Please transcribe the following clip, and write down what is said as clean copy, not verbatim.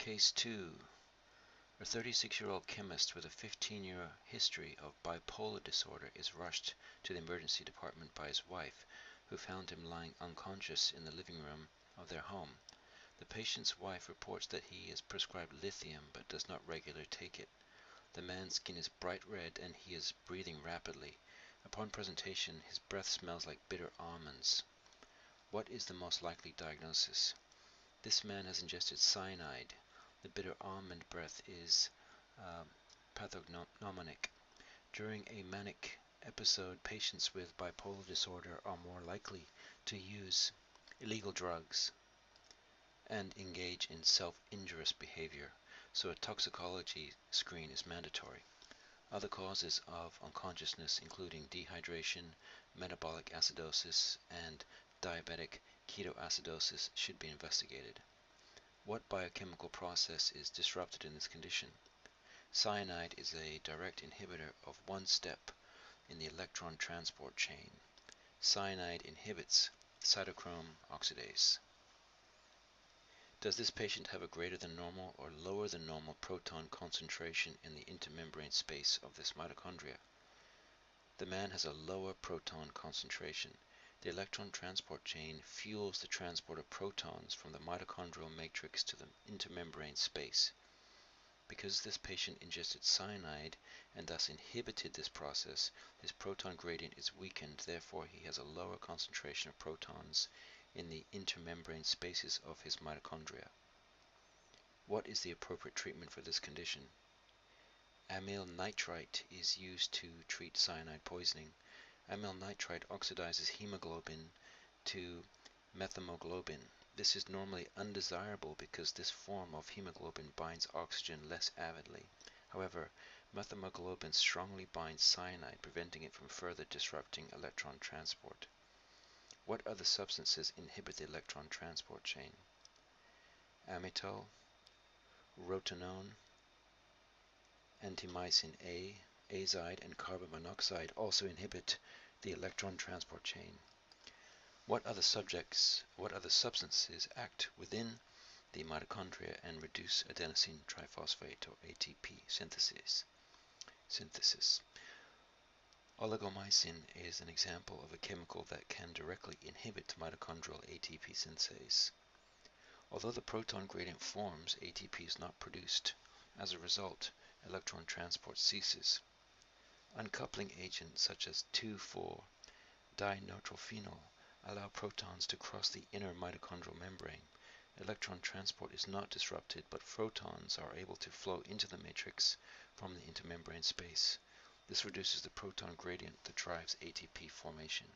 Case 2. A 36-year-old chemist with a 15-year history of bipolar disorder is rushed to the emergency department by his wife, who found him lying unconscious in the living room of their home. The patient's wife reports that he is prescribed lithium but does not regularly take it. The man's skin is bright red and he is breathing rapidly. Upon presentation, his breath smells like bitter almonds. What is the most likely diagnosis? This man has ingested cyanide. The bitter almond breath is pathognomonic. During a manic episode, patients with bipolar disorder are more likely to use illegal drugs and engage in self-injurious behavior, so a toxicology screen is mandatory. Other causes of unconsciousness, including dehydration, metabolic acidosis, and diabetic ketoacidosis, should be investigated. What biochemical process is disrupted in this condition? Cyanide is a direct inhibitor of one step in the electron transport chain. Cyanide inhibits cytochrome oxidase. Does this patient have a greater than normal or lower than normal proton concentration in the intermembrane space of this mitochondria? The man has a lower proton concentration. The electron transport chain fuels the transport of protons from the mitochondrial matrix to the intermembrane space. Because this patient ingested cyanide and thus inhibited this process, his proton gradient is weakened, therefore he has a lower concentration of protons in the intermembrane spaces of his mitochondria. What is the appropriate treatment for this condition? Amyl nitrite is used to treat cyanide poisoning. Amyl nitrite oxidizes hemoglobin to methemoglobin. This is normally undesirable because this form of hemoglobin binds oxygen less avidly. However, methemoglobin strongly binds cyanide, preventing it from further disrupting electron transport. What other substances inhibit the electron transport chain? Amytal, rotenone, antimycin A, azide, and carbon monoxide also inhibit the electron transport chain. What other substances act within the mitochondria and reduce adenosine triphosphate or ATP synthesis? Oligomycin is an example of a chemical that can directly inhibit mitochondrial ATP synthase. Although the proton gradient forms, ATP is not produced. As a result, electron transport ceases. Uncoupling agents such as 2,4-dinitrophenol allow protons to cross the inner mitochondrial membrane. Electron transport is not disrupted, but photons are able to flow into the matrix from the intermembrane space. This reduces the proton gradient that drives ATP formation.